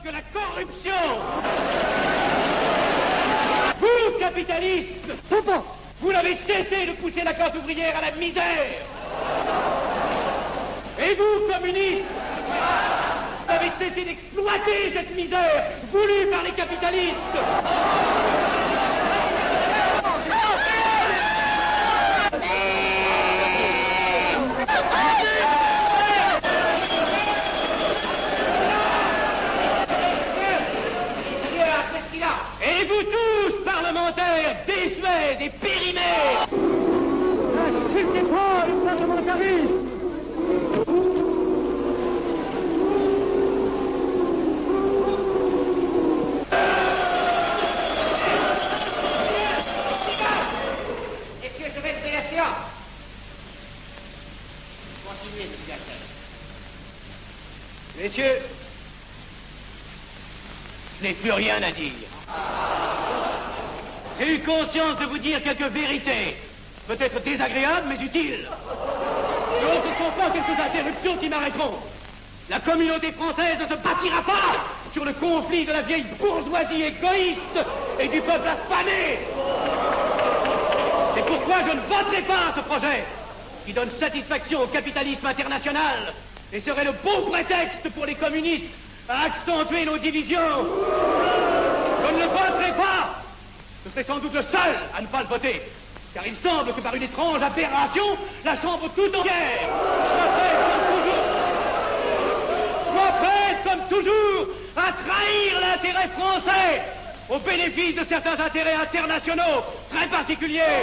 que la corruption. Vous, capitalistes, vous n'avez cessé de pousser la classe ouvrière à la misère. Et vous, communistes, vous avez cessé d'exploiter cette misère voulue par les capitalistes. Et vous tous, parlementaires, désuets et périmés, n'insultez pas le parlementarisme. Est-ce que je vais lever la séance? Continuez, monsieur Gastel. Messieurs, je n'ai plus rien à dire. J'ai eu conscience de vous dire quelques vérités, peut-être désagréables, mais utiles. Donc ce ne sont pas quelques interruptions qui m'arrêteront. La communauté française ne se bâtira pas sur le conflit de la vieille bourgeoisie égoïste et du peuple affamé. C'est pourquoi je ne voterai pas ce projet qui donne satisfaction au capitalisme international et serait le bon prétexte pour les communistes à accentuer nos divisions. Je ne le voterai pas. Je serai sans doute le seul à ne pas le voter, car il semble que par une étrange aberration, la Chambre tout entière soit prête comme toujours à trahir l'intérêt français au bénéfice de certains intérêts internationaux très particuliers.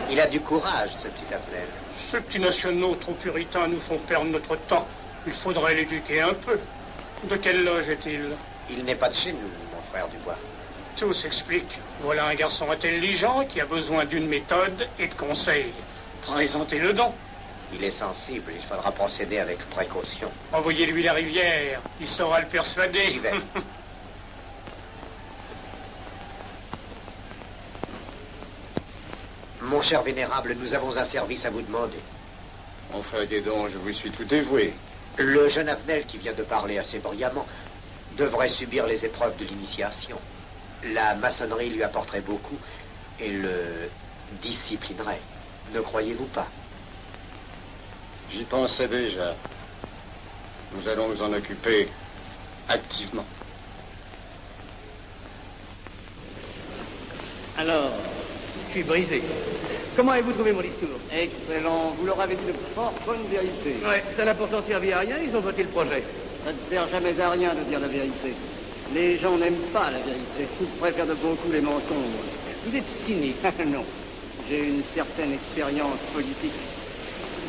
Il a du courage, ce petit Affnel. Ces petits nationaux trop puritains nous font perdre notre temps. Il faudrait l'éduquer un peu. De quelle loge est-il? Il n'est pas de chez nous, mon frère Dubois. Tout s'explique. Voilà un garçon intelligent qui a besoin d'une méthode et de conseils. Présentez-le donc. Il est sensible, il faudra procéder avec précaution. Envoyez-lui la rivière, il saura le persuader. J'y vais. Mon cher vénérable, nous avons un service à vous demander. Enfin, dis donc, je vous suis tout dévoué. Le jeune Affnel qui vient de parler assez brillamment devrait subir les épreuves de l'initiation. La maçonnerie lui apporterait beaucoup et le disciplinerait. Ne croyez-vous pas? J'y pensais déjà. Nous allons nous en occuper activement. Alors, je suis brisé. Comment avez-vous trouvé mon discours? Excellent. Vous leur avez dit de fort bonne vérité. Ouais, ça n'a pourtant servi à rien, ils ont voté le projet. Ça ne sert jamais à rien de dire la vérité. Les gens n'aiment pas la vérité. Ils préfèrent de beaucoup les mensonges. Vous êtes cynique. Non. J'ai une certaine expérience politique,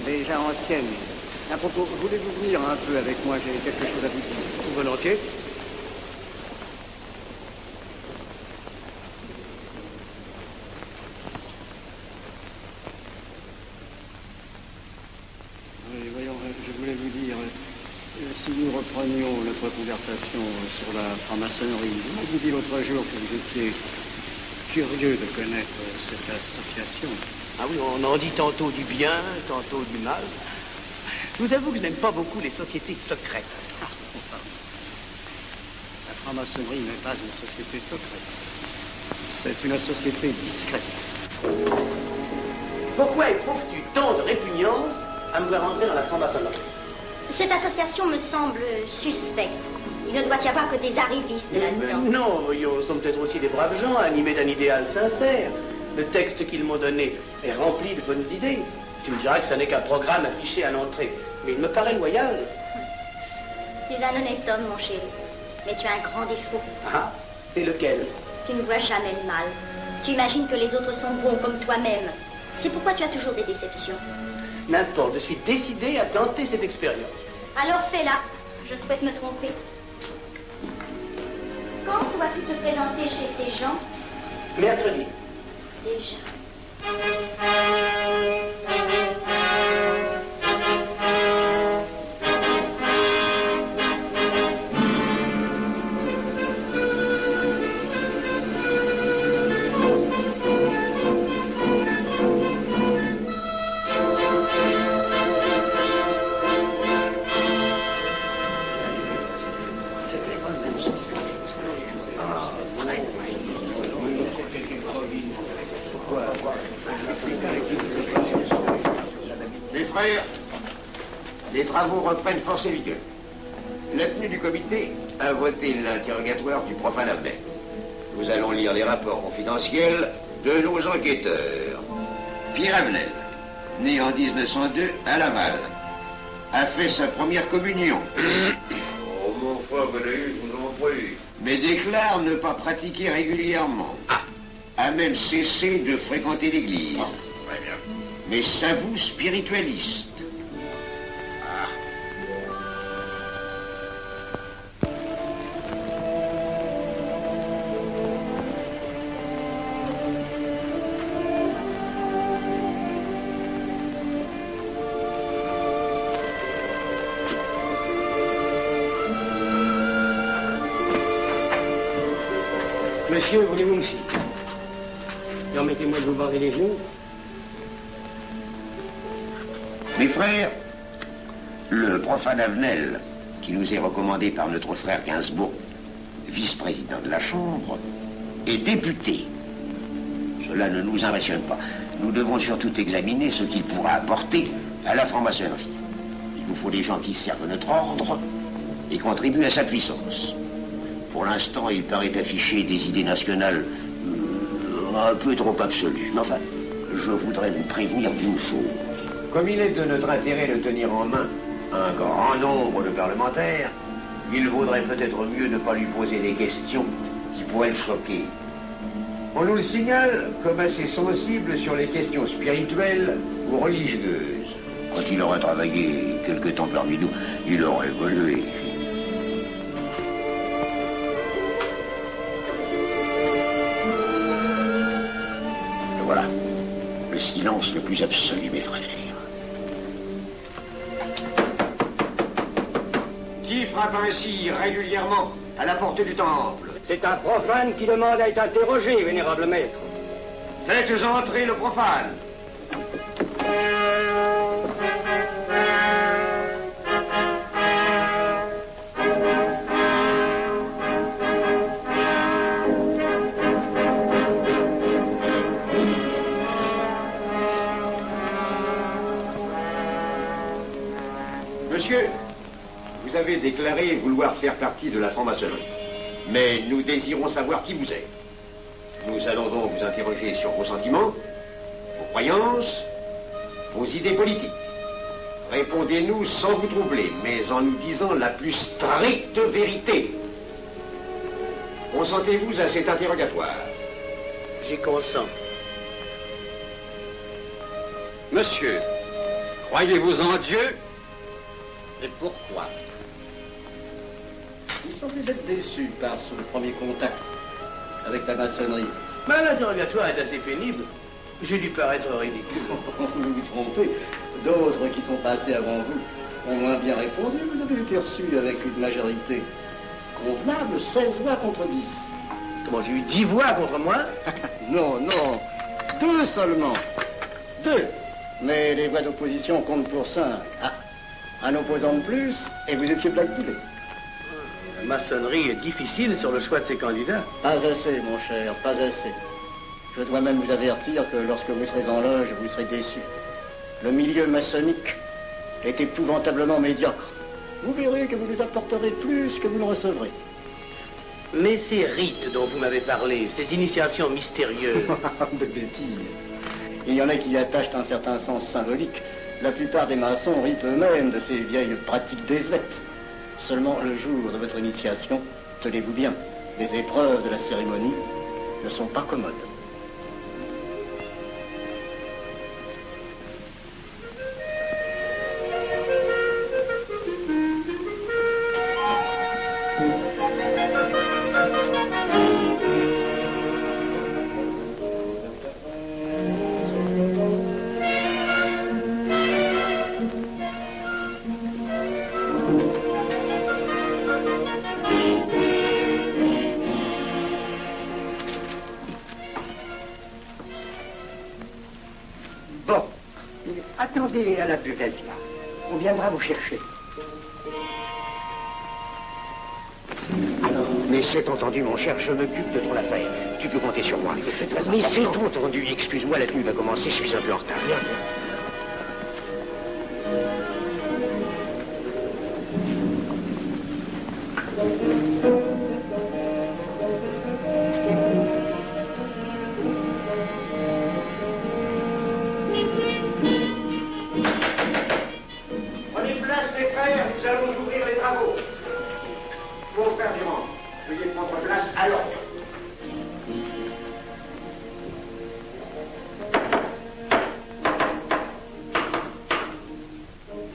déjà ancienne. À propos, voulez-vous venir un peu avec moi? J'ai quelque chose à vous dire. Volontiers. Oui, voyons, je voulais vous dire, si nous reprenions notre conversation sur la franc-maçonnerie, vous m'avez dit l'autre jour que vous étiez curieux de connaître cette association. Ah oui, on en dit tantôt du bien, tantôt du mal. Je vous avoue que je n'aime pas beaucoup les sociétés secrètes. La franc-maçonnerie n'est pas une société secrète. C'est une société discrète. Pourquoi éprouves-tu tant de répugnance à me voir entrer dans la franc-maçonnerie? Cette association me semble suspecte. Il ne doit y avoir que des arrivistes là-dedans. Non, voyons, nous sommes peut-être aussi des braves gens animés d'un idéal sincère. Le texte qu'ils m'ont donné est rempli de bonnes idées. Tu me diras que ça n'est qu'un programme affiché à l'entrée. Mais il me paraît loyal. Tu es un honnête homme, mon chéri. Mais tu as un grand défaut. Ah, et lequel? Tu ne vois jamais le mal. Tu imagines que les autres sont bons comme toi-même. C'est pourquoi tu as toujours des déceptions. N'importe, je suis décidé à tenter cette expérience. Alors fais-la. Je souhaite me tromper. Quand dois-tu te présenter chez ces gens? Mercredi. Déjà. Mes frères, les travaux reprennent force et vigueur. La tenue du comité a voté l'interrogatoire du profane Abel. Nous allons lire les rapports confidentiels de nos enquêteurs. Pierre Avenel, né en 1902 à Laval, a fait sa première communion. Oh, mon frère Benaïs, je vous en prie. Mais déclare ne pas pratiquer régulièrement. A même cessé de fréquenter l'église. Très bien. Mais s'avoue spiritualiste. Monsieur, voulez-vous me citer? Permettez-moi de vous bander les genoux. Mes frères, le profane Avenel, qui nous est recommandé par notre frère Gainsbourg, vice-président de la Chambre, est député. Cela ne nous impressionne pas. Nous devons surtout examiner ce qu'il pourra apporter à la franc-maçonnerie. Il nous faut des gens qui servent notre ordre et contribuent à sa puissance. Pour l'instant, il paraît afficher des idées nationales un peu trop absolues. Mais enfin, je voudrais vous prévenir d'une chose. Comme il est de notre intérêt de tenir en main un grand nombre de parlementaires, il vaudrait peut-être mieux ne pas lui poser des questions qui pourraient le choquer. On nous le signale comme assez sensible sur les questions spirituelles ou religieuses. Quand il aura travaillé quelque temps parmi nous, il aura évolué. Voilà, le silence le plus absolu, mes frères. Qui frappe ainsi régulièrement à la porte du temple? C'est un profane qui demande à être interrogé, vénérable maître. Faites entrer le profane. Monsieur, vous avez déclaré vouloir faire partie de la franc-maçonnerie. Mais nous désirons savoir qui vous êtes. Nous allons donc vous interroger sur vos sentiments, vos croyances, vos idées politiques. Répondez-nous sans vous troubler, mais en nous disant la plus stricte vérité. Consentez-vous à cet interrogatoire? J'y consens. Monsieur, croyez-vous en Dieu? Et pourquoi? Il semble être déçu par son premier contact avec la maçonnerie. Mais l'interrogatoire est assez pénible. J'ai dû paraître ridicule. Vous vous trompez. D'autres qui sont passés avant vous ont moins bien répondu. Vous avez été reçu avec une majorité convenable, 16 voix contre 10. Comment, j'ai eu 10 voix contre moi? Non, non. 2 seulement. 2. Mais les voix d'opposition comptent pour 5. Ah, un opposant de plus, et vous étiez blackpoolé. La maçonnerie est difficile sur le choix de ses candidats. Pas assez, mon cher, pas assez. Je dois même vous avertir que lorsque vous serez en loge, vous serez déçu. Le milieu maçonnique est épouvantablement médiocre. Vous verrez que vous nous apporterez plus que vous ne recevrez. Mais ces rites dont vous m'avez parlé, ces initiations mystérieuses... De bêtises. Il y en a qui y attachent un certain sens symbolique. La plupart des maçons rient eux-mêmes de ces vieilles pratiques désuètes. Seulement, le jour de votre initiation, tenez-vous bien, les épreuves de la cérémonie ne sont pas commodes. Bon. Attendez à la buvette, là. On viendra vous chercher. Mais c'est entendu, mon cher, je m'occupe de ton affaire. Tu peux compter sur moi. Mais c'est entendu, excuse-moi, la tenue va commencer, je suis un peu en retard. Bien, bien. Prenez place, mes frères, nous allons ouvrir les travaux. Mon frère Durand, veuillez prendre place à l'ordre.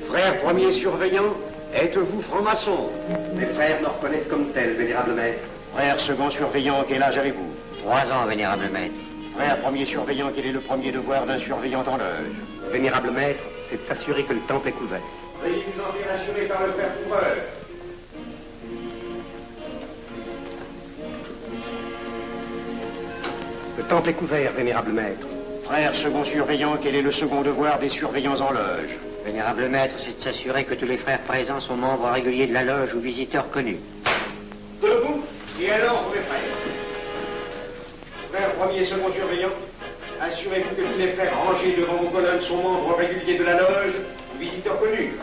Frère premier surveillant, êtes-vous franc-maçon? Mes frères me reconnaissent comme tel, vénérable maître. Frère second surveillant, quel âge avez-vous? 3 ans, vénérable maître. Frère premier surveillant, quel est le premier devoir d'un surveillant en loge? Vénérable maître, c'est de s'assurer que le temple est couvert. Veuillez vous en faire assurer par le frère couvreur. Le temple est couvert, vénérable maître. Frère second surveillant, quel est le second devoir des surveillants en loge? Vénérable maître, c'est de s'assurer que tous les frères présents sont membres réguliers de la loge ou visiteurs connus. Debout et alors, mes frères. Frère premier et second surveillant, assurez-vous que tous les frères rangés devant vos colonnes sont membres réguliers de la loge ou visiteurs connus.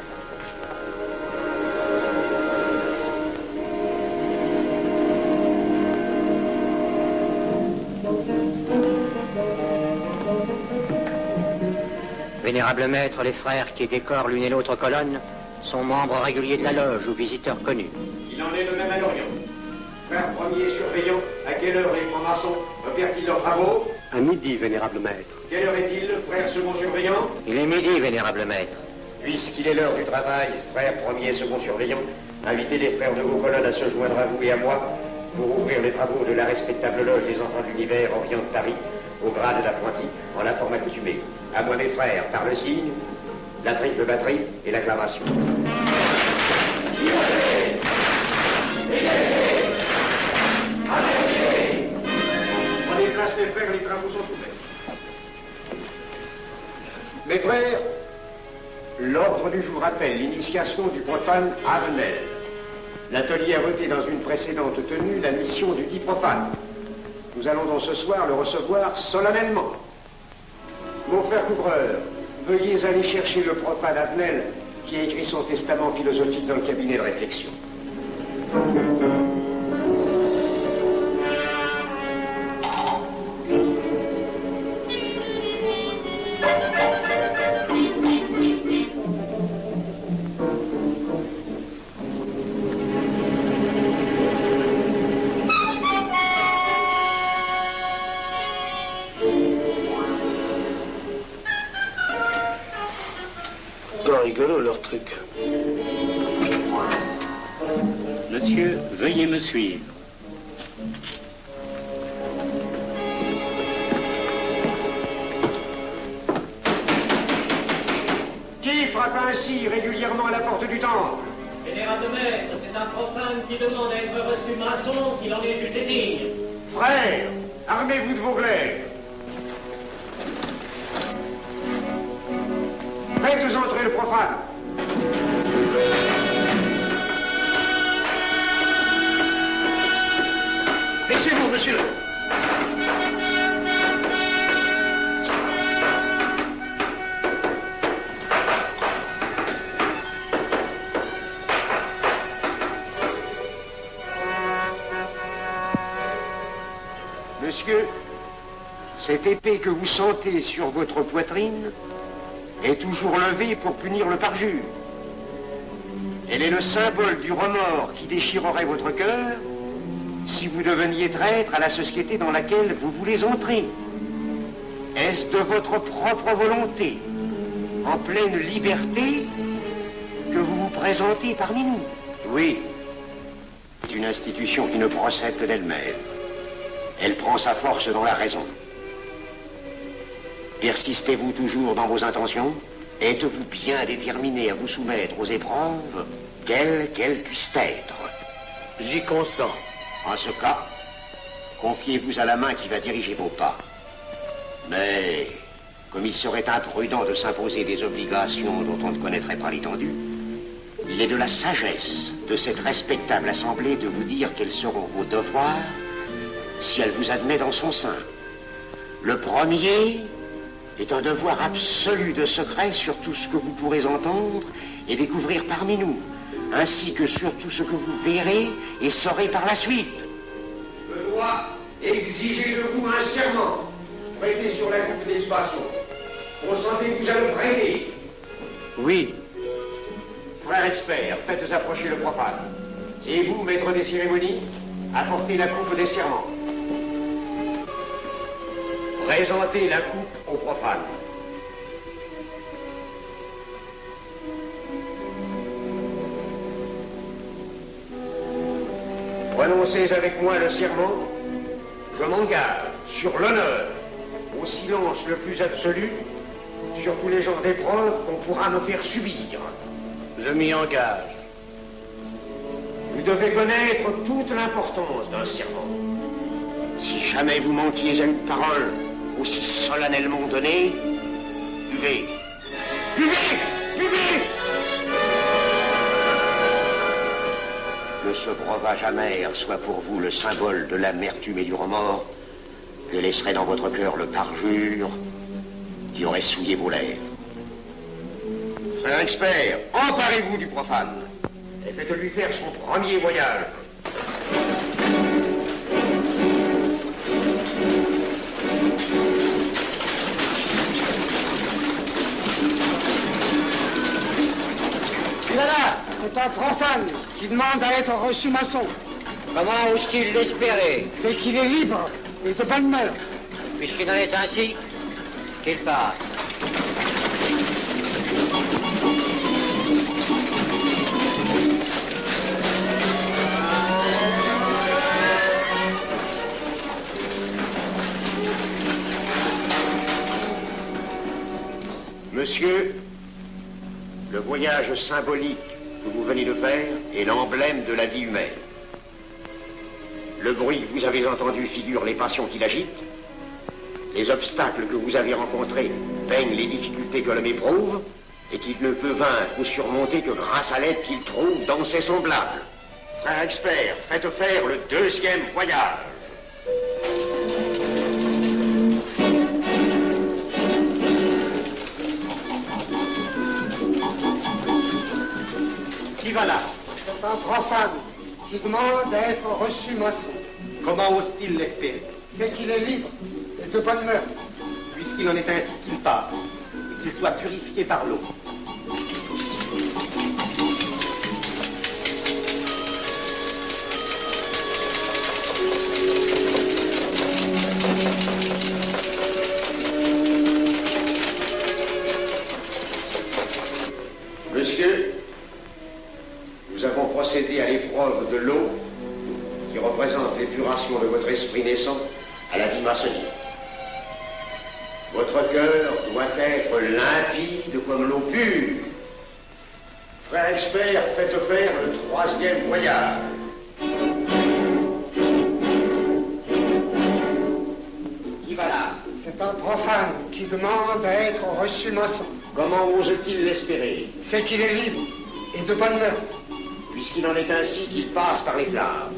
Vénérable maître, les frères qui décorent l'une et l'autre colonne sont membres réguliers de la loge ou visiteurs connus. Il en est de même à l'Orient. Frère premier surveillant, à quelle heure les francs-maçons opèrent-ils leurs travaux? À midi, vénérable maître. Quelle heure est-il, frère second surveillant? Il est midi, vénérable maître. Puisqu'il est l'heure du travail, frère premier et second surveillant, invitez les frères de vos colonnes à se joindre à vous et à moi pour ouvrir les travaux de la respectable loge des enfants de l'univers Orient de Paris, au grade d'apprenti, en la forme accoutumée. À moi, mes frères, par le signe, la triple batterie et l'acclamation. Prenez place, mes frères, les travaux sont ouverts. Mes frères, l'ordre du jour appelle l'initiation du profane Avenel. L'atelier a voté dans une précédente tenue la mission du dit profane. Nous allons donc ce soir le recevoir solennellement. Mon frère couvreur, veuillez aller chercher le profane Avenel qui a écrit son testament philosophique dans le cabinet de réflexion. Pas rigolo leur truc. Monsieur, veuillez me suivre. Qui frappe ainsi régulièrement à la porte du temple? Vénérable maître, c'est un profane qui demande à être reçu maçon s'il en est jugé digne. Frères, armez-vous de vos glaives. Faites entrer le profane. Laissez-vous, monsieur. Monsieur, cette épée que vous sentez sur votre poitrine est toujours levée pour punir le parjure. Elle est le symbole du remords qui déchirerait votre cœur si vous deveniez traître à la société dans laquelle vous voulez entrer. Est-ce de votre propre volonté, en pleine liberté, que vous vous présentez parmi nous? Oui. C'est une institution qui ne procède que d'elle-même. Elle prend sa force dans la raison. Persistez-vous toujours dans vos intentions? Êtes-vous bien déterminé à vous soumettre aux épreuves, quelles qu'elles puissent être? J'y consens. En ce cas, confiez-vous à la main qui va diriger vos pas. Mais comme il serait imprudent de s'imposer des obligations dont on ne connaîtrait pas l'étendue, il est de la sagesse de cette respectable assemblée de vous dire quels seront vos devoirs si elle vous admet dans son sein. Le premier est un devoir absolu de secret sur tout ce que vous pourrez entendre et découvrir parmi nous, ainsi que sur tout ce que vous verrez et saurez par la suite. Je dois exiger de vous un serment prêté sur la coupe des libations. Consentez-vous à le prêter? Oui. Frère expert, faites approcher le profane. Et vous, maître des cérémonies, apportez la coupe des serments. Présentez la coupe au profane. Prononcez avec moi le serment. Je m'engage sur l'honneur, au silence le plus absolu, sur tous les genres d'épreuves qu'on pourra me faire subir. Je m'y engage. Vous devez connaître toute l'importance d'un serment. Si jamais vous manquiez à une parole aussi solennellement donnée, buvez. Buvez! Buvez! Que ce breuvage amer soit pour vous le symbole de l'amertume et du remords que laisserait dans votre cœur le parjure qui aurait souillé vos lèvres. Frère expert, emparez-vous du profane et faites-lui faire son premier voyage. Là, c'est un profane qui demande à être reçu maçon. Comment ose-t-il l'espérer? C'est qu'il est libre et de bonne mœurs. Puisqu'il en est ainsi, qu'il passe. Monsieur, le voyage symbolique que vous venez de faire est l'emblème de la vie humaine. Le bruit que vous avez entendu figure les passions qui l'agitent. Les obstacles que vous avez rencontrés peignent les difficultés que l'homme éprouve et qu'il ne peut vaincre ou surmonter que grâce à l'aide qu'il trouve dans ses semblables. Frère expert, faites faire le deuxième voyage. Qui va là? C'est un profane qui demande à être reçu maçon. Comment ose-t-il l'espérer? C'est qu'il est libre et de bonne mœurs. Puisqu'il en est ainsi qu'il passe, et qu'il soit purifié par l'eau. Monsieur, nous avons procédé à l'épreuve de l'eau qui représente l'épuration de votre esprit naissant à la vie maçonnique. Votre cœur doit être limpide comme l'eau pure. Frère expert, faites faire le troisième voyage. Qui va là? C'est un profane qui demande à être reçu maçon. Comment ose-t-il l'espérer? C'est qu'il est libre et de bonne mœurs. Puisqu'il en est ainsi qu'il passe par les flammes.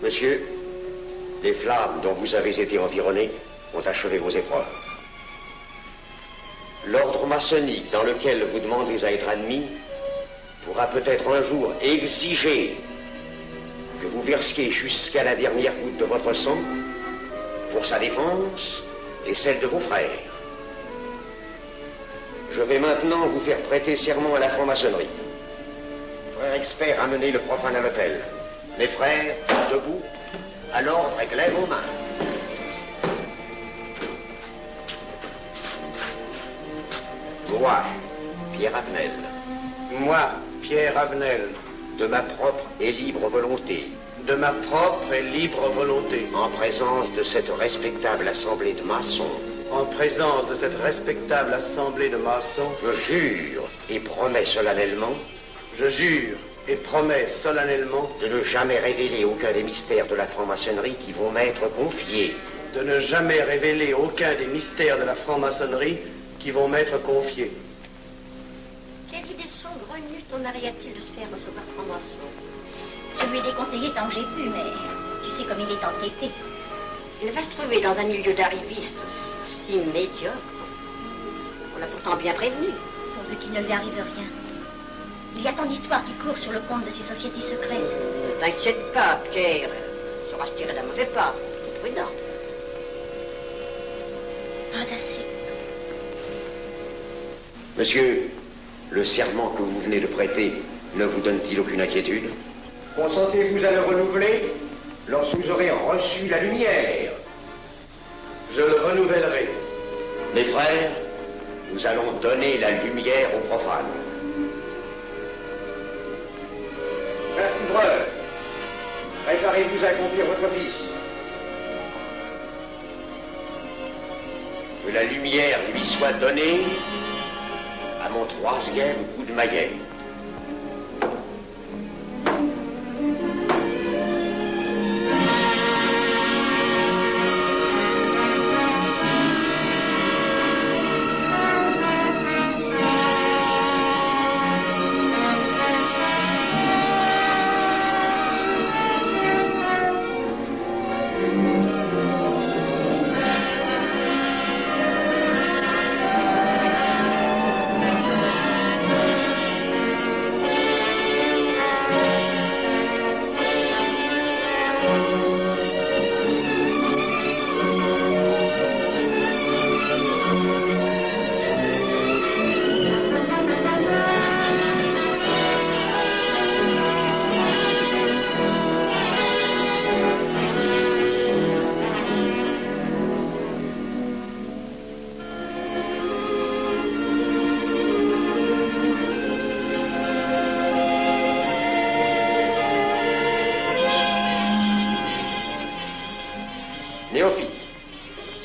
Monsieur, les flammes dont vous avez été environné ont achevé vos épreuves. L'ordre maçonnique dans lequel vous demandez à être admis pourra peut-être un jour exiger que vous versiez jusqu'à la dernière goutte de votre sang pour sa défense et celle de vos frères. Je vais maintenant vous faire prêter serment à la franc-maçonnerie. Frère expert, amenez le profane à l'autel. Les frères, debout, à l'ordre et glaive aux mains. Moi, Pierre Avenel. Moi, Pierre Avenel. De ma propre et libre volonté, De ma propre et libre volonté. En présence de cette respectable assemblée de maçons. En présence de cette respectable assemblée de maçons. Je jure et promets solennellement. Je jure et promets solennellement. De ne jamais révéler aucun des mystères de la franc-maçonnerie qui vont m'être confiés. De ne jamais révéler aucun des mystères de la franc-maçonnerie qui vont m'être confiés. Quelle idée saugrenue ton mari a-t-il de se faire recevoir franc-maçon? Je lui ai déconseillé tant que j'ai pu, mais tu sais comme il est entêté. Il va se trouver dans un milieu d'arrivistes si médiocre. On l'a pourtant bien prévenu. Pourvu qu'il ne lui arrive rien. Il y a tant d'histoires qui courent sur le compte de ces sociétés secrètes. Ne t'inquiète pas, Pierre. Il saura se tirer d'un mauvais pas. Prudent. Pas assez. Monsieur, le serment que vous venez de prêter ne vous donne-t-il aucune inquiétude? Consentez-vous à le renouveler lorsque vous aurez reçu la lumière? Je le renouvellerai. Mes frères, nous allons donner la lumière aux profanes. Frère couvreur, préparez-vous à accomplir votre office. Que la lumière lui soit donnée à mon 3e coup de maguet.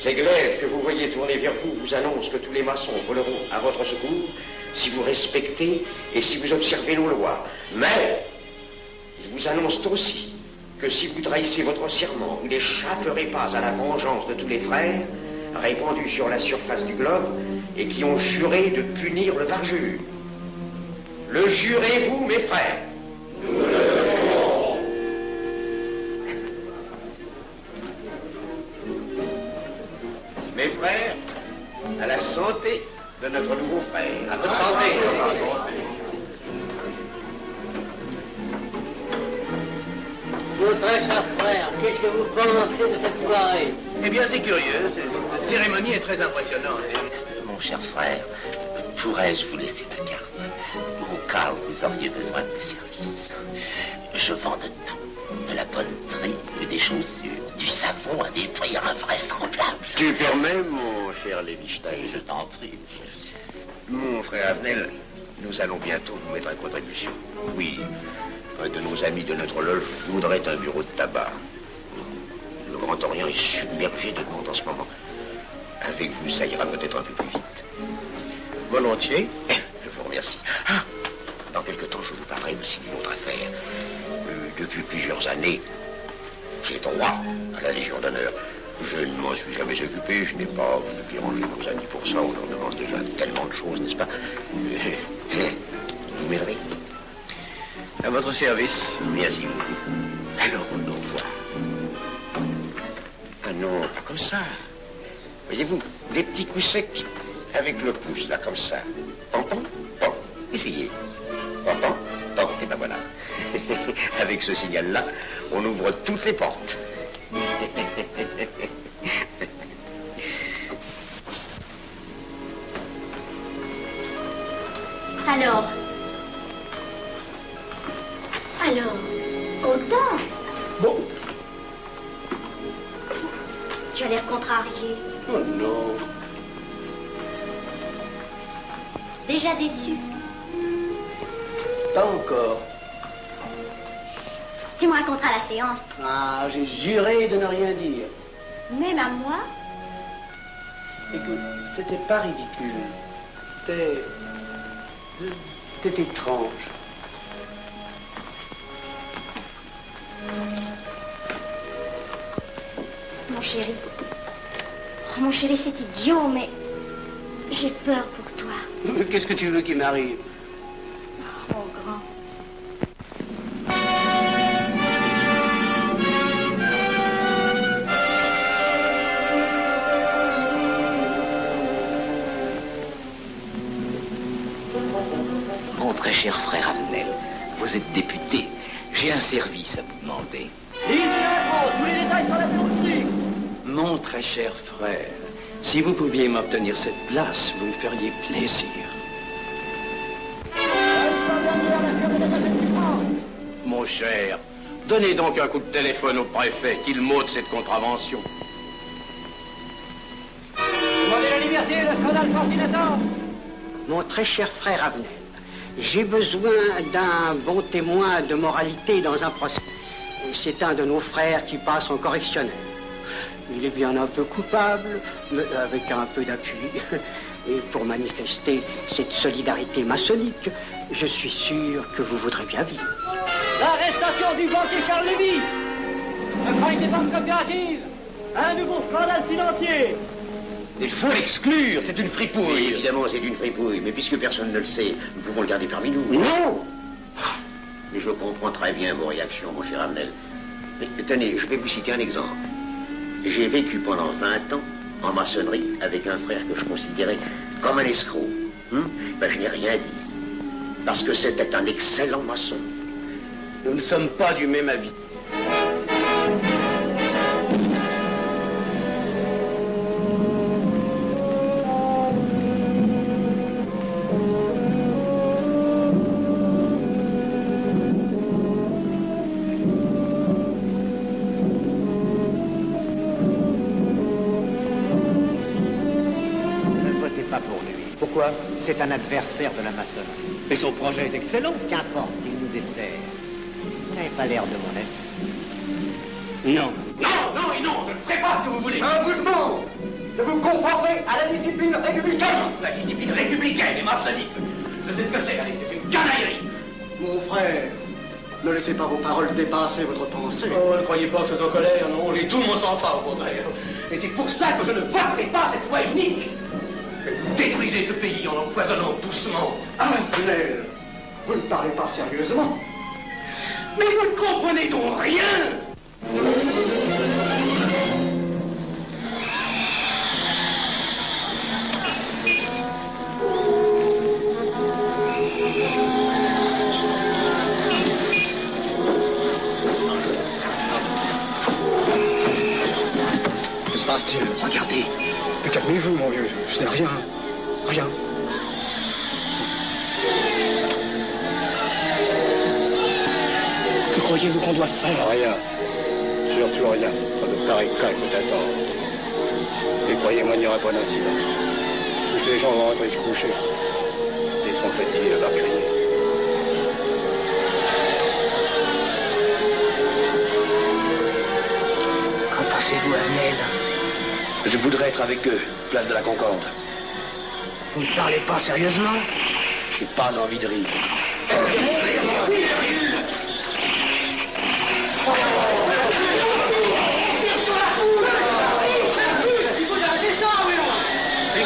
Ces glaives que vous voyez tourner vers vous vous annoncent que tous les maçons voleront à votre secours si vous respectez et si vous observez nos lois. Mais ils vous annoncent aussi que si vous trahissez votre serment, vous n'échapperez pas à la vengeance de tous les frères répandus sur la surface du globe et qui ont juré de punir le parjure. Le jurez-vous, mes frères? Nous le jurons. Mes frères, à la santé de notre nouveau frère. À votre santé. Mon très cher frère, qu'est-ce que vous pensez de cette soirée? Eh bien, c'est curieux. Cette cérémonie est très impressionnante. Mon cher frère, pourrais-je vous laisser ma carte au cas où vous auriez besoin de mes services? Je vends de tout. De la bonneterie, des chaussures, du savon à des prix invraisemblables. Tu permets, mon cher Lévi-Stein? Je t'en prie. Mon frère Avenel, nous allons bientôt vous mettre à contribution. Oui, un de nos amis de notre loge voudrait un bureau de tabac. Le Grand Orient est submergé de monde en ce moment. Avec vous, ça ira peut-être un peu plus vite. Volontiers. Je vous remercie. Ah, dans quelque temps, je vous parlerai aussi d'une autre affaire. Depuis plusieurs années, j'ai droit à la Légion d'honneur. Je ne m'en suis jamais occupé, je n'ai pas dérangé nos amis pour ça. On leur demande déjà tellement de choses, n'est-ce pas? Vous m'aiderez? À votre service. Merci beaucoup. Alors, on au revoir. Ah non, pas comme ça. Voyez-vous, des petits coups secs avec le pouce, là, comme ça. Pom, essayez. Pom, et ben voilà. Avec ce signal-là, on ouvre toutes les portes. Alors, content? Bon. Tu as l'air contrarié. Oh non. Déjà déçu? Pas encore. Tu me raconteras la séance. Ah, j'ai juré de ne rien dire. Même à moi? Écoute, c'était pas ridicule. C'était étrange. Mon chéri. Oh, mon chéri, c'est idiot, mais j'ai peur pour toi. Qu'est-ce que tu veux qu'il m'arrive? Oh, mon grand. Mon très cher frère Avenel, vous êtes député. J'ai un service à vous demander. Tous les détails sur la fiancée. Mon très cher frère, si vous pouviez m'obtenir cette place, vous me feriez plaisir. Mon cher, donnez donc un coup de téléphone au préfet, qu'il m'ôte cette contravention. Demandez la liberté, le scandale fascinateur. Mon très cher frère Avenel, j'ai besoin d'un bon témoin de moralité dans un procès. C'est un de nos frères qui passe en correctionnel. Il est bien un peu coupable, mais avec un peu d'appui. Et pour manifester cette solidarité maçonnique, je suis sûr que vous voudrez bien vivre. L'arrestation du banquier Charles Lévy. Le faille des banques coopératives. Un nouveau scandale financier. Il faut l'exclure, c'est une fripouille. Oui, évidemment, c'est une fripouille, mais puisque personne ne le sait, nous pouvons le garder parmi nous. Non! Mais je comprends très bien vos réactions, mon cher Avenel. Mais tenez, je vais vous citer un exemple. J'ai vécu pendant 20 ans en maçonnerie avec un frère que je considérais comme un escroc. Je n'ai rien dit. Parce que c'était un excellent maçon. Nous ne sommes pas du même avis. Pourquoi? C'est un adversaire de la maçonnerie. Et son projet est excellent. Qu'importe, il nous dessert. Vous n'avez pas l'air de mon avis. Non. Non, je ne ferai pas ce que vous voulez. Je vous demande de vous conformer à la discipline républicaine. La discipline républicaine et maçonnique. Je sais ce que c'est, allez, c'est une canaillerie. Mon frère, ne laissez pas vos paroles dépasser votre pensée. Oh, ne croyez pas que je sois en colère, non, j'ai tout mon sang-froid au contraire. Et c'est pour ça que je ne voterai pas cette loi unique. Vous détruisez ce pays en l'empoisonnant doucement. Avenel, vous ne parlez pas sérieusement. Mais vous ne comprenez donc rien. Que se passe-t-il? Regardez. Mais calmez-vous, mon vieux. Ce n'est rien. Rien. Que croyez-vous qu'on doit faire? Rien. Surtout rien. Pas de pareil cas que t'attends. Et croyez-moi, il n'y aura pas d'incident. Tous ces gens vont rentrer se coucher. Ils sont fatigués de leur crier. Qu'en pensez-vous, Avenel? Je voudrais être avec eux, place de la Concorde. Vous ne parlez pas sérieusement? J'ai pas envie de rire. Il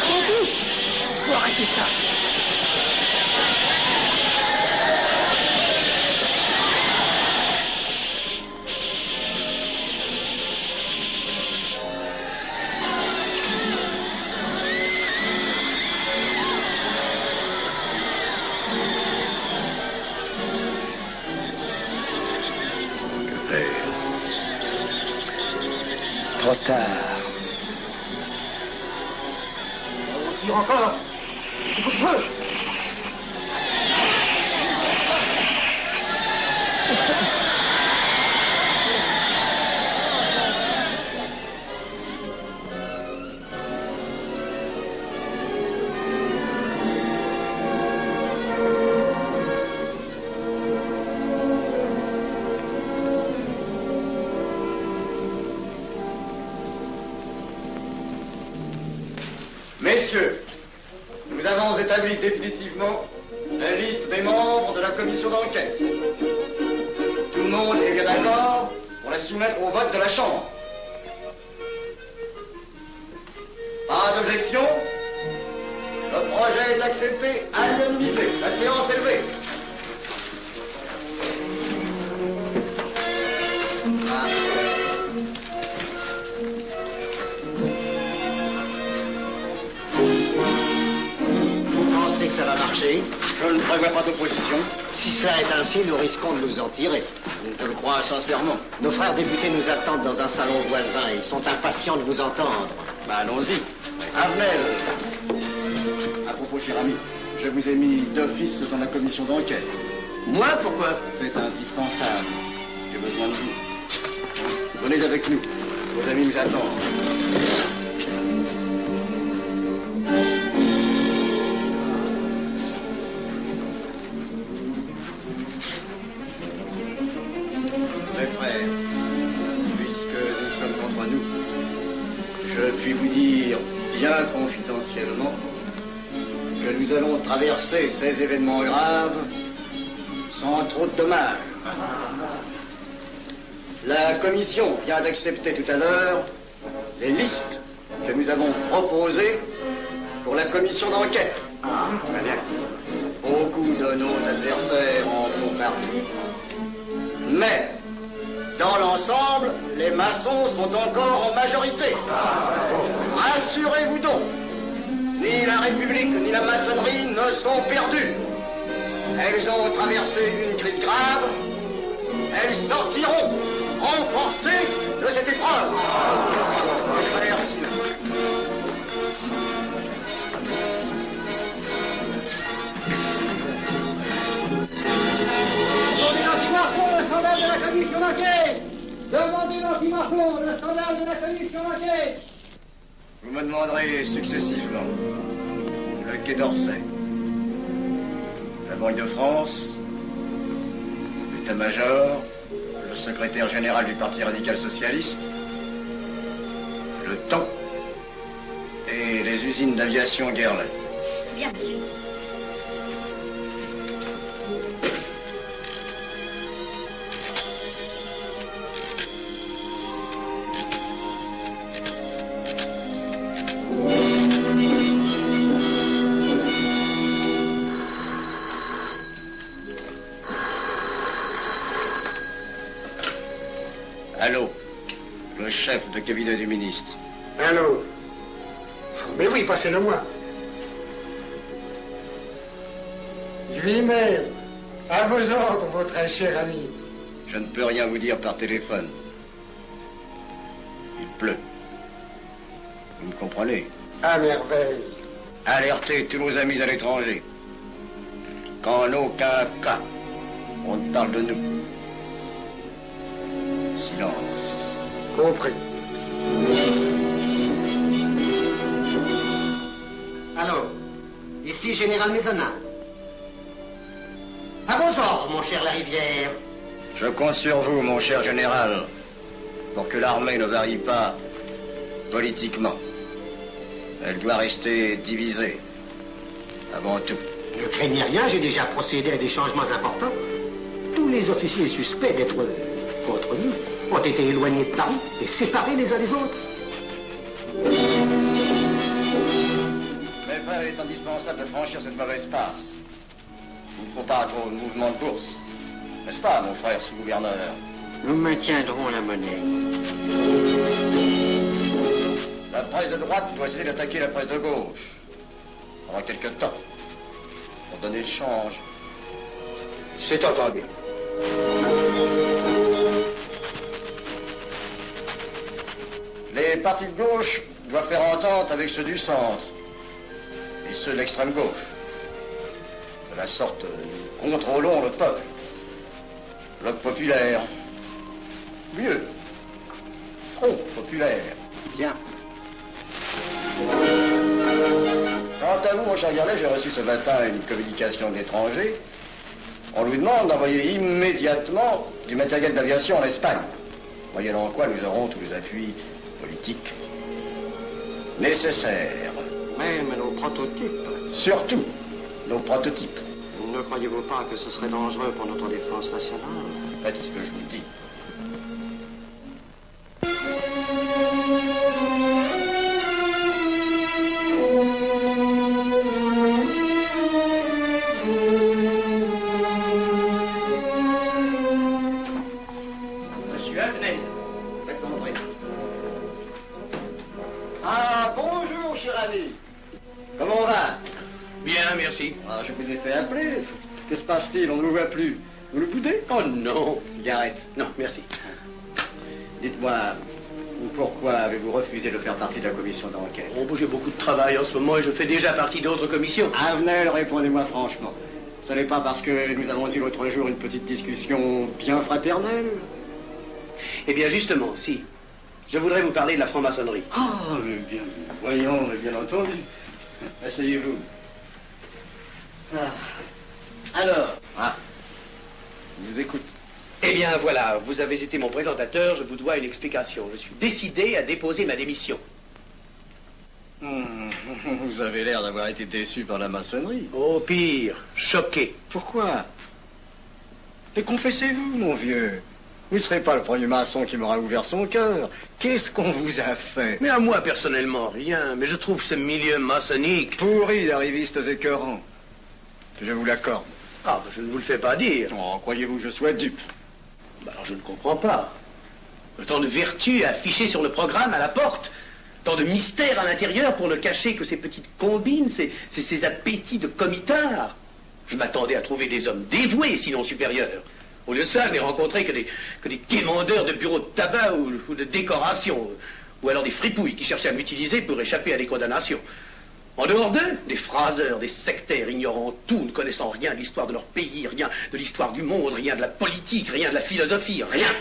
faut arrêter ça. Trop tard. On tire encore. Feu. messieurs, nous avons établi définitivement la liste des membres de la commission d'enquête. Tout le monde est bien d'accord pour la soumettre au vote de la Chambre. Pas d'objection? Le projet est accepté à l'unanimité. La séance est levée. Vous pensez que ça va marcher? Je ne prévois pas d'opposition. Si cela est ainsi, nous risquons de nous en tirer. Je le crois sincèrement. Nos frères députés nous attendent dans un salon voisin. Ils sont impatients de vous entendre. Allons-y. Avenel. À propos, cher ami, je vous ai mis d'office dans la commission d'enquête. Moi, pourquoi? C'est indispensable. J'ai besoin de vous. Venez avec nous. Vos amis nous attendent. Mes frères, puisque nous sommes entre nous, je puis vous dire bien confidentiellement que nous allons traverser ces événements graves sans trop de dommages. La commission vient d'accepter tout à l'heure les listes que nous avons proposées pour la commission d'enquête. Beaucoup de nos adversaires en font partie, mais dans l'ensemble, les maçons sont encore en majorité. Rassurez-vous donc, ni la République ni la maçonnerie ne sont perdues. Elles ont traversé une crise grave. Elles sortiront renforcées de cette épreuve. Merci. Demandez l'anti-Marchon, le scandale de la commission d'enquête. Demandez l'anti-Marchon, le scandale de la commission d'enquête. Vous me demanderez successivement le Quai d'Orsay, la Banque de France, l'état-major, le secrétaire général du Parti radical socialiste, le temps et les usines d'aviation Guerlain. Bien, monsieur. Allô, le chef de cabinet du ministre. Allô? Mais oui, passez-le moi. Lui-même, à vos ordres, votre très cher ami. Je ne peux rien vous dire par téléphone. Il pleut. Vous me comprenez? À merveille. Alertez tous nos amis à l'étranger. Qu'en aucun cas, on ne parle de nous. Silence. Compris. Allô, ici Général Maisonnat. À vos ordres, mon cher Larivière. Je compte sur vous, mon cher général, pour que l'armée ne varie pas politiquement. Elle doit rester divisée, avant tout. Ne craignez rien, j'ai déjà procédé à des changements importants. Tous les officiers suspects d'être contre nous ont été éloignés de Paris et séparés les uns des autres. Mes frères, il est indispensable de franchir cette mauvaise passe. Il ne faut pas trop de mouvement de bourse. N'est-ce pas, mon frère sous-gouverneur? Nous maintiendrons la monnaie. La presse de droite doit essayer d'attaquer la presse de gauche. Pendant quelque temps. Pour donner le change. C'est entendu. Les partis de gauche doivent faire entente avec ceux du centre. Et ceux de l'extrême gauche. De la sorte, nous contrôlons le peuple. Bloc populaire. Mieux. Front populaire. Bien. Quant à vous, mon cher Garlet, j'ai reçu ce matin une communication de l'étranger. On nous demande d'envoyer immédiatement du matériel d'aviation en Espagne. Moyennant quoi nous aurons tous les appuis politiques nécessaires. Même nos nos prototypes. Surtout nos prototypes. Ne croyez-vous pas que ce serait dangereux pour notre défense nationale? Faites ce que je vous dis. Monsieur Avenel, faites entrer. Ah, bonjour, cher ami. Comment on va? Bien, merci. Ah, je vous ai fait appeler. Que se passe-t-il? On ne vous voit plus. Vous le boudez? Oh non. Cigarette. Non, merci. Dites-moi, pourquoi avez-vous refusé de faire partie de la commission d'enquête? Oh, j'ai beaucoup de travail en ce moment et je fais déjà partie d'autres commissions. Avenel, répondez-moi franchement. Ce n'est pas parce que nous avons eu l'autre jour une petite discussion bien fraternelle? Eh bien, justement, si. Je voudrais vous parler de la franc-maçonnerie. Ah, mais bien, voyons, mais bien entendu. Asseyez-vous. Ah. Alors? Ah. Je vous écoute. Eh bien, voilà, vous avez été mon présentateur, je vous dois une explication. Je suis décidé à déposer ma démission. Vous avez l'air d'avoir été déçu par la maçonnerie. Oh, pire, choqué. Pourquoi? Et confessez-vous, mon vieux. Vous ne serez pas le premier maçon qui m'aura ouvert son cœur. Qu'est-ce qu'on vous a fait? Mais à moi, personnellement, rien. Mais je trouve ce milieu maçonnique... pourri d'arrivistes écœurants. Je vous l'accorde. Ah, je ne vous le fais pas dire. Oh, croyez-vous que je sois dupe? Alors, je ne comprends pas. Tant de vertu affichées sur le programme à la porte. Tant de mystère à l'intérieur pour ne cacher que ces petites combines, ces appétits de comitard. Je m'attendais à trouver des hommes dévoués, sinon supérieurs. Au lieu de ça, je n'ai rencontré que des quémandeurs de bureaux de tabac ou de décoration, ou alors des fripouilles qui cherchaient à m'utiliser pour échapper à des condamnations. En dehors d'eux, des phraseurs, des sectaires, ignorant tout, ne connaissant rien de l'histoire de leur pays, rien de l'histoire du monde, rien de la politique, rien de la philosophie, rien.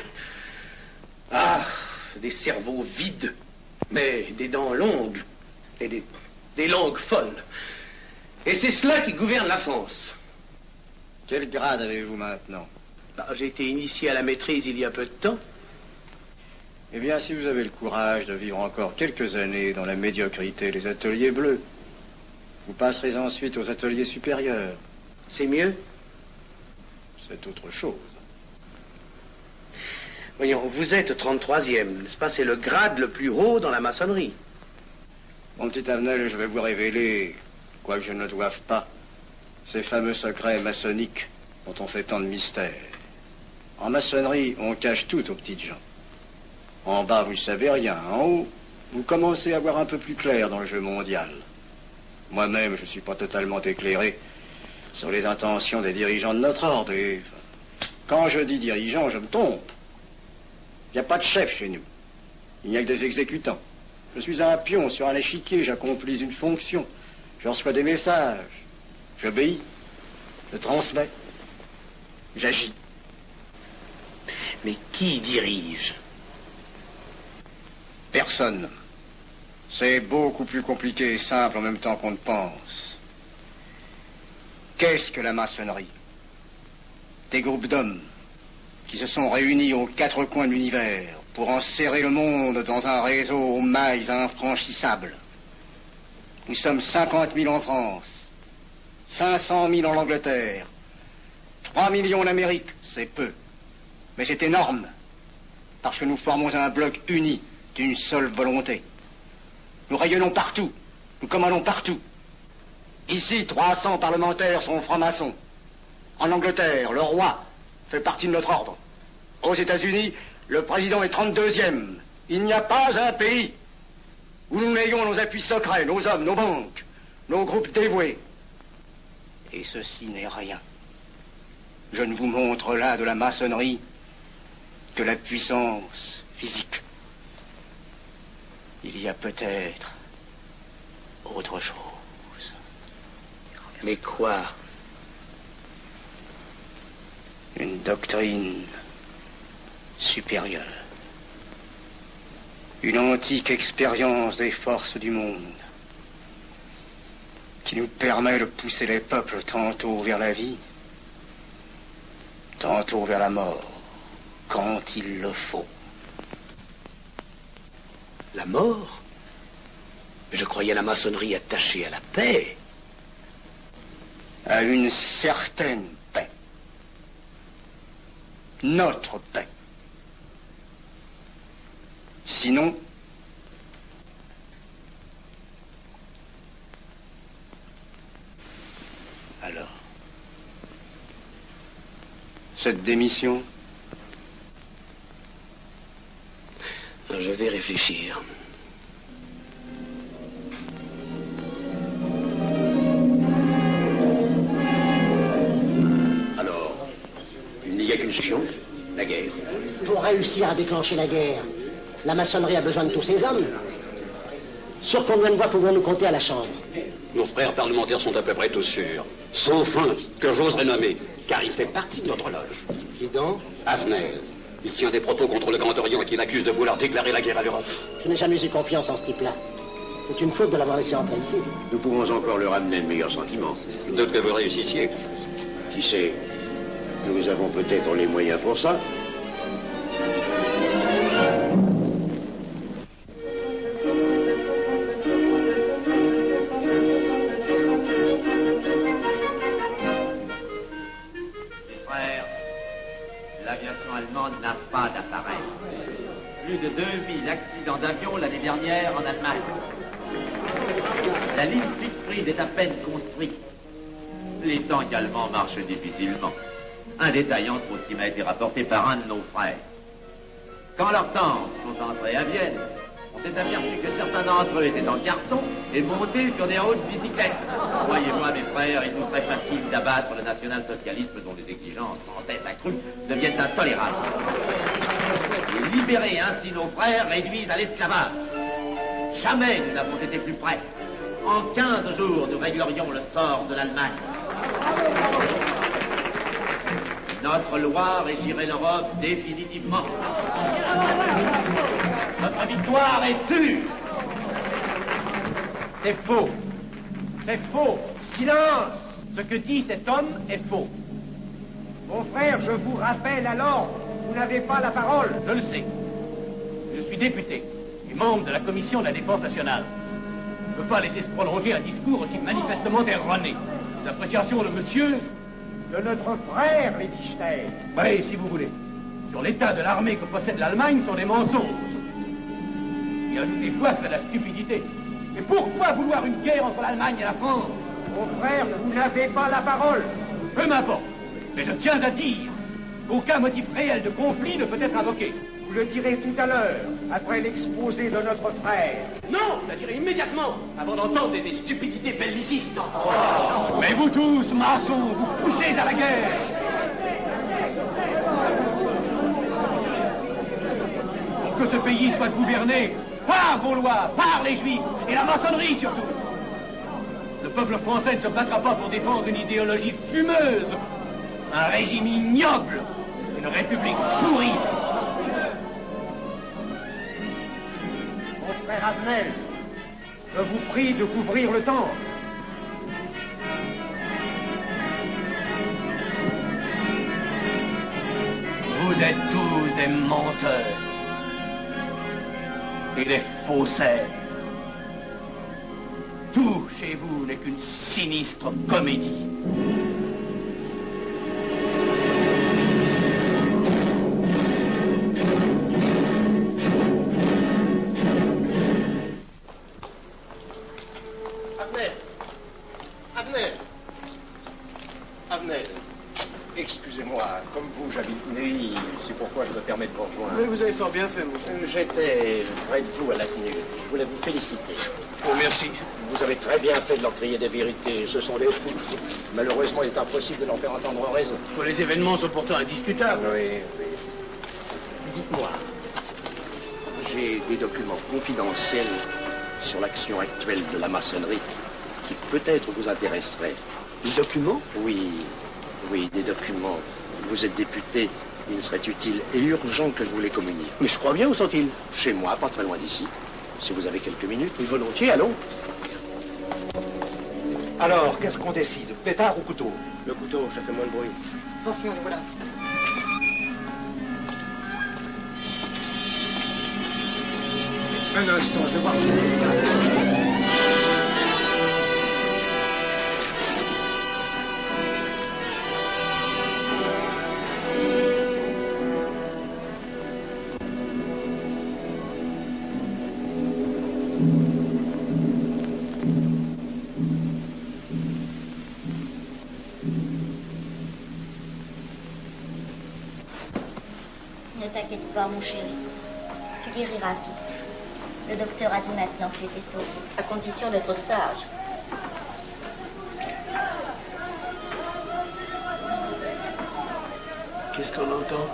Ah, des cerveaux vides, mais des dents longues, et des langues folles. Et c'est cela qui gouverne la France. Quel grade avez-vous maintenant? J'ai été initié à la maîtrise il y a peu de temps. Eh bien, si vous avez le courage de vivre encore quelques années dans la médiocrité des ateliers bleus, vous passerez ensuite aux ateliers supérieurs. C'est mieux? C'est autre chose. Voyons, vous êtes 33e, n'est-ce pas? C'est le grade le plus haut dans la maçonnerie. Mon petit Avenel, je vais vous révéler, quoique je ne le doive pas, ces fameux secrets maçonniques dont on fait tant de mystères. En maçonnerie, on cache tout aux petites gens. En bas, vous ne savez rien. En haut, vous commencez à voir un peu plus clair dans le jeu mondial. Moi-même, je ne suis pas totalement éclairé sur les intentions des dirigeants de notre ordre. Et quand je dis dirigeants, je me trompe. Il n'y a pas de chef chez nous. Il n'y a que des exécutants. Je suis un pion sur un échiquier, j'accomplis une fonction. Je reçois des messages. J'obéis. Je transmets. J'agis. Mais qui dirige? Personne. C'est beaucoup plus compliqué et simple en même temps qu'on ne pense. Qu'est-ce que la maçonnerie? Des groupes d'hommes qui se sont réunis aux quatre coins de l'univers pour enserrer le monde dans un réseau aux mailles infranchissables. Nous sommes 50 000 en France, 500 000 en Angleterre, 3 millions en Amérique, c'est peu. Mais c'est énorme, parce que nous formons un bloc uni d'une seule volonté. Nous rayonnons partout, nous commandons partout. Ici, 300 parlementaires sont francs-maçons. En Angleterre, le roi fait partie de notre ordre. Aux États-Unis, le président est 32e. Il n'y a pas un pays où nous n'ayons nos appuis secrets, nos hommes, nos banques, nos groupes dévoués. Et ceci n'est rien. Je ne vous montre là de la maçonnerie que la puissance physique. Il y a peut-être autre chose. Mais quoi? Une doctrine supérieure. Une antique expérience des forces du monde qui nous permet de pousser les peuples tantôt vers la vie, tantôt vers la mort, quand il le faut. La mort? Je croyais la maçonnerie attachée à la paix. À une certaine paix. Notre paix. Sinon, alors, cette démission, je vais réfléchir. Alors, il n'y a qu'une solution, la guerre. Pour réussir à déclencher la guerre, la maçonnerie a besoin de tous ses hommes. Sur combien de voix pouvons-nous compter à la Chambre? Nos frères parlementaires sont à peu près tous sûrs. Sauf un que j'oserais nommer, car il fait partie de notre loge. Qui donc? Avenel. Il tient des propos contre le Grand Orient et qu'il accuse de vouloir déclarer la guerre à l'Europe. Je n'ai jamais eu confiance en ce type-là. C'est une faute de l'avoir laissé entrer ici. Nous pouvons encore leur amener de meilleurs sentiments. D'autres que vous réussissiez. Qui sait? Nous avons peut-être les moyens pour ça. L'aviation allemande n'a pas d'appareil. Plus de 2000 accidents d'avion l'année dernière en Allemagne. La ligne Siegfried est à peine construite. Les tanks allemands marchent difficilement. Un détail entre autres qui m'a été rapporté par un de nos frères. Quand leurs tanks sont entrés à Vienne, on s'est aperçu que certains d'entre eux étaient en carton et montés sur des hautes bicyclettes. Croyez-moi, mes frères, il nous serait facile d'abattre le national-socialisme dont les exigences sans cesse accrues deviennent intolérables. Et libérer ainsi nos frères réduisent à l'esclavage. Jamais nous n'avons été plus près. En 15 jours, nous réglerions le sort de l'Allemagne. Notre loi régirait l'Europe définitivement. Notre victoire est sûre. C'est faux. C'est faux. Silence. Ce que dit cet homme est faux. Mon frère, je vous rappelle alors, vous n'avez pas la parole. Je le sais. Je suis député et membre de la commission de la défense nationale. Je ne peux pas laisser se prolonger un discours aussi manifestement erroné. Les appréciations de monsieur... De notre frère, Liechtenstein. Oui, si vous voulez. Sur l'état de l'armée que possède l'Allemagne sont des mensonges. Et ajouter quoi serait la stupidité. Mais pourquoi vouloir une guerre entre l'Allemagne et la France? Mon frère, vous n'avez pas la parole. Peu m'importe. Mais je tiens à dire qu'aucun motif réel de conflit ne peut être invoqué. Vous le direz tout à l'heure, après l'exposé de notre frère. Non, je le dirai immédiatement, avant d'entendre des stupidités bellicistes. Mais vous tous, maçons, vous poussez à la guerre. Pour que ce pays soit gouverné par vos lois, par les Juifs, et la maçonnerie surtout. Le peuple français ne se battra pas pour défendre une idéologie fumeuse, un régime ignoble, une république pourrie. Mon frère Avenel, je vous prie de couvrir le temple. Vous êtes tous des menteurs et des faussaires. Tout chez vous n'est qu'une sinistre comédie. Avenel, excusez-moi, comme vous, j'habite Neuilly, c'est pourquoi je me permets de vous rejoindre. Mais vous avez fort bien fait, monsieur. J'étais près de vous à la tenue. Je voulais vous féliciter. Oh, merci. Vous avez très bien fait de leur crier des vérités. Ce sont des fous. Malheureusement, il est impossible de leur faire entendre raison. Les événements sont pourtant indiscutables. Oui. Dites-moi, j'ai des documents confidentiels sur l'action actuelle de la maçonnerie qui peut-être vous intéresseraient. Des documents? Oui, des documents. Vous êtes député, il serait utile et urgent que je vous les communique. Mais je crois bien, où sont-ils? Chez moi, pas très loin d'ici. Si vous avez quelques minutes. Oui, volontiers, allons. Alors, qu'est-ce qu'on décide? Pétard ou couteau? Le couteau, ça fait moins de bruit. Attention, les voilà. Un instant, je vais voir si... t'inquiète pas, mon chéri. Tu guériras vite. Le docteur a dit maintenant que tu étais sauvé, à condition d'être sage. Qu'est-ce qu'on entend?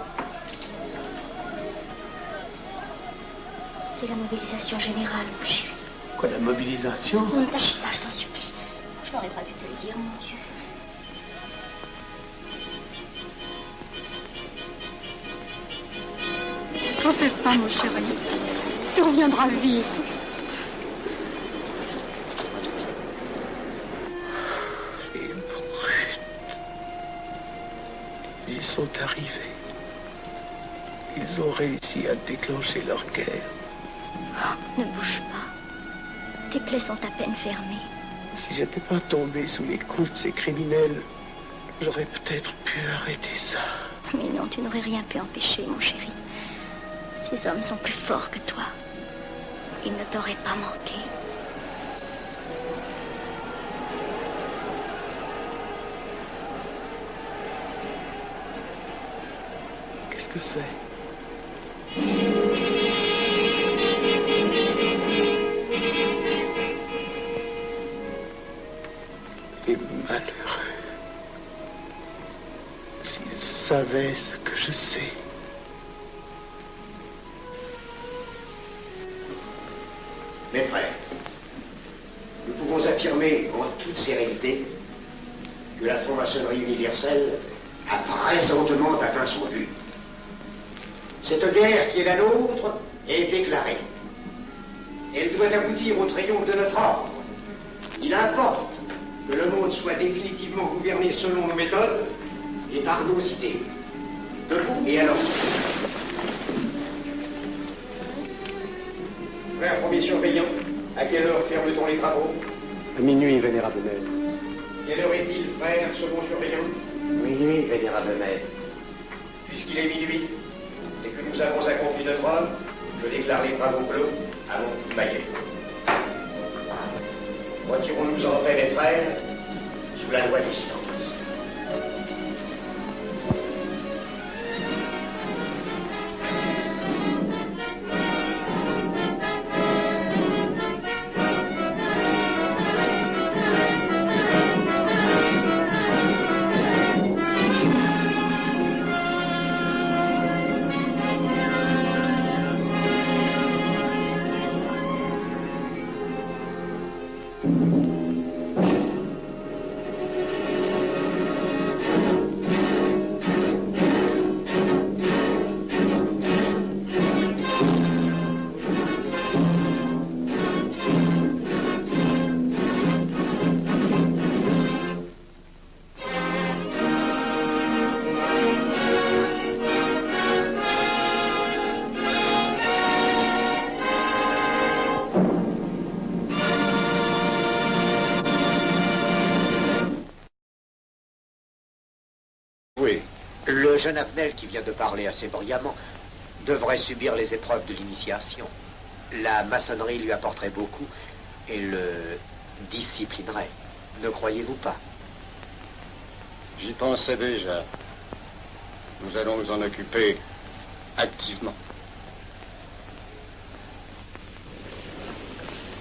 C'est la mobilisation générale, mon chéri. Quoi, la mobilisation? Ne t'agite pas, je t'en supplie. Je n'aurais pas dû te le dire, mon Dieu. T'en fais pas, mon chéri. Tu reviendras vite. Les brutes. Ils sont arrivés. Ils ont réussi à déclencher leur guerre. Oh, ne bouge pas. Tes plaies sont à peine fermées. Si j'étais pas tombé sous les coups de ces criminels, j'aurais peut-être pu arrêter ça. Mais non, tu n'aurais rien pu empêcher, mon chéri. Ces hommes sont plus forts que toi. Ils ne t'auraient pas manqué. Qu'est-ce que c'est? Les malheureux. S'ils savaient ce que je sais. Mes frères, nous pouvons affirmer en toute sérénité que la franc-maçonnerie universelle a présentement atteint son but. Cette guerre qui est la nôtre est déclarée. Elle doit aboutir au triomphe de notre ordre. Il importe que le monde soit définitivement gouverné selon nos méthodes et par nos idées. Debout et alors. Frère premier surveillant, à quelle heure ferme-t-on les travaux? À minuit, vénérable maître. Quelle heure est-il, frère second surveillant? Minuit, vénérable maître. Puisqu'il est minuit et que nous avons accompli notre œuvre, je déclare les travaux clos à mon maillet. Retirons-nous en fait, mes frères, sous la loi du silence. Le jeune Avenel qui vient de parler assez brillamment devrait subir les épreuves de l'initiation. La maçonnerie lui apporterait beaucoup et le disciplinerait. Ne croyez-vous pas? J'y pensais déjà. Nous allons nous en occuper activement.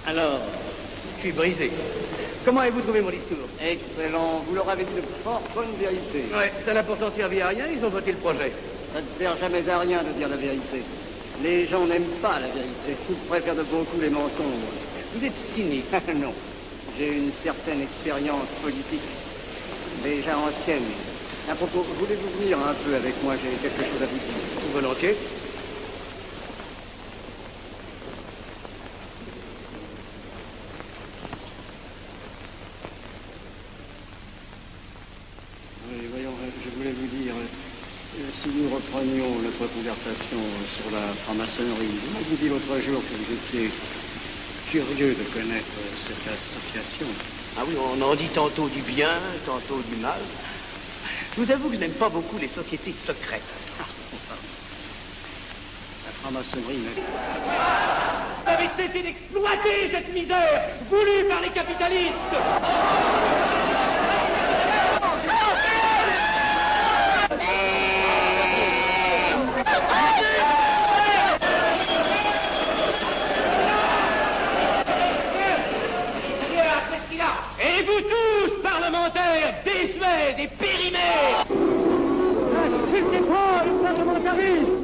Alors, je suis brisé. Comment avez-vous trouvé mon discours? Excellent. Vous leur avez dit de fort bonne vérité. Ouais, ça n'a pourtant servi à rien, ils ont voté le projet. Ça ne sert jamais à rien de dire la vérité. Les gens n'aiment pas la vérité. Ils préfèrent de beaucoup les mensonges. Vous êtes cynique. Non. J'ai une certaine expérience politique, déjà ancienne. À propos, voulez-vous venir un peu avec moi? J'ai quelque chose à vous dire. Volontiers. Je voulais vous dire, si nous reprenions notre conversation sur la franc-maçonnerie, vous m'avez dit l'autre jour que vous étiez curieux de connaître cette association. Ah oui, on en dit tantôt du bien, tantôt du mal. Je vous avoue que je n'aime pas beaucoup les sociétés secrètes. La franc-maçonnerie, mais... Vous avez cessé d'exploiter cette misère voulue par les capitalistes. silence. Et vous tous, parlementaires, désuets et périmés, N'insultez pas le parlementarisme.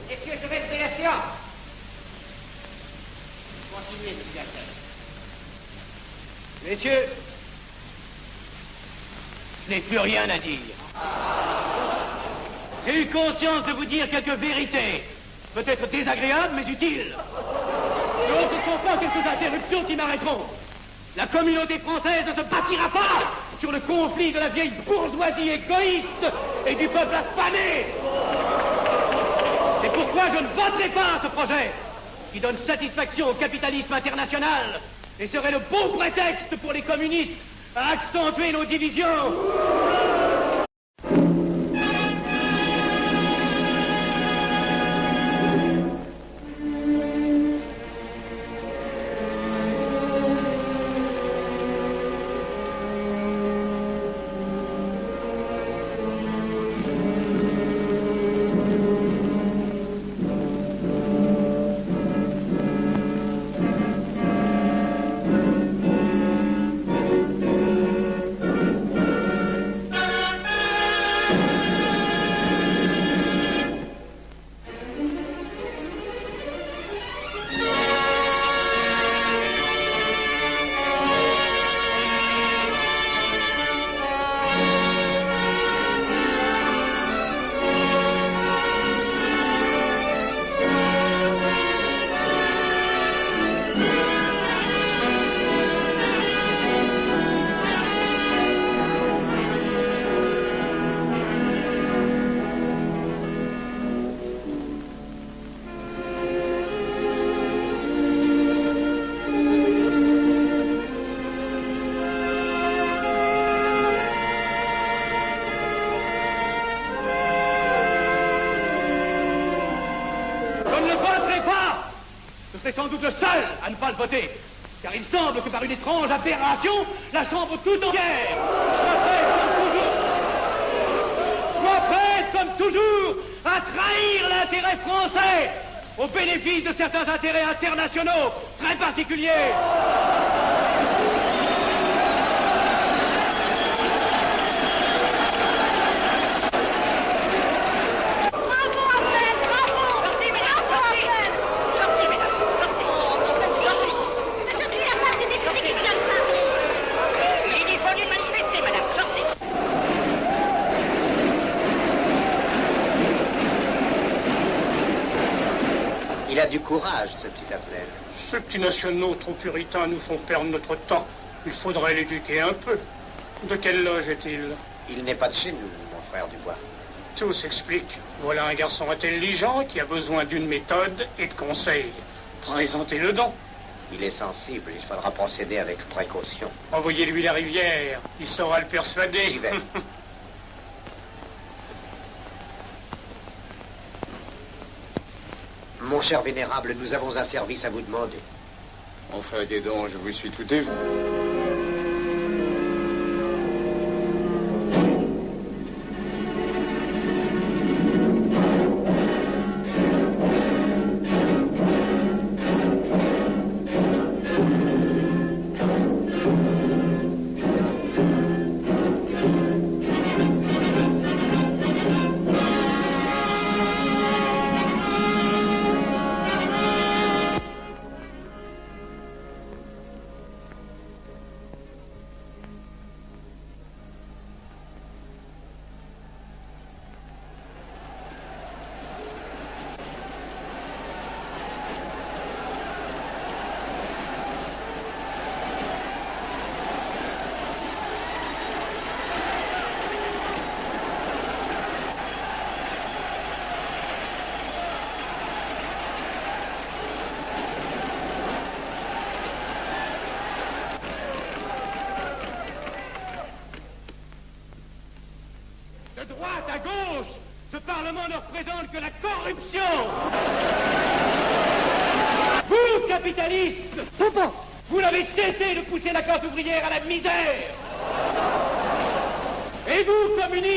Messieurs, je vais lever la séance. Continuez, monsieur Gachet. messieurs, je n'ai plus rien à dire. J'ai eu conscience de vous dire quelques vérités, peut-être désagréables, mais utiles. Non, ce ne sont pas quelques interruptions qui m'arrêteront. La communauté française ne se bâtira pas sur le conflit de la vieille bourgeoisie égoïste et du peuple affamé. C'est pourquoi je ne voterai pas ce projet qui donne satisfaction au capitalisme international et serait le bon prétexte pour les communistes à accentuer nos divisions. Sans doute le seul à ne pas le voter, car il semble que par une étrange aberration, la Chambre tout entière soit prête, comme toujours, à trahir l'intérêt français au bénéfice de certains intérêts internationaux très particuliers. Il a du courage, ce petit Appel. Ces petits nationaux trop puritains nous font perdre notre temps. Il faudrait l'éduquer un peu. De quelle loge est-il? Il n'est pas de chez nous, mon frère Dubois. Tout s'explique. Voilà un garçon intelligent qui a besoin d'une méthode et de conseils. Présentez-le donc. Il est sensible, il faudra procéder avec précaution. Envoyez-lui la rivière, il saura le persuader. J'y vais. Mon cher vénérable, nous avons un service à vous demander. Enfin, dis donc, je vous suis tout et vous. De droite à gauche, ce Parlement ne représente que la corruption. Vous, capitalistes, vous n'avez cessé de pousser la classe ouvrière à la misère. Et vous, communistes,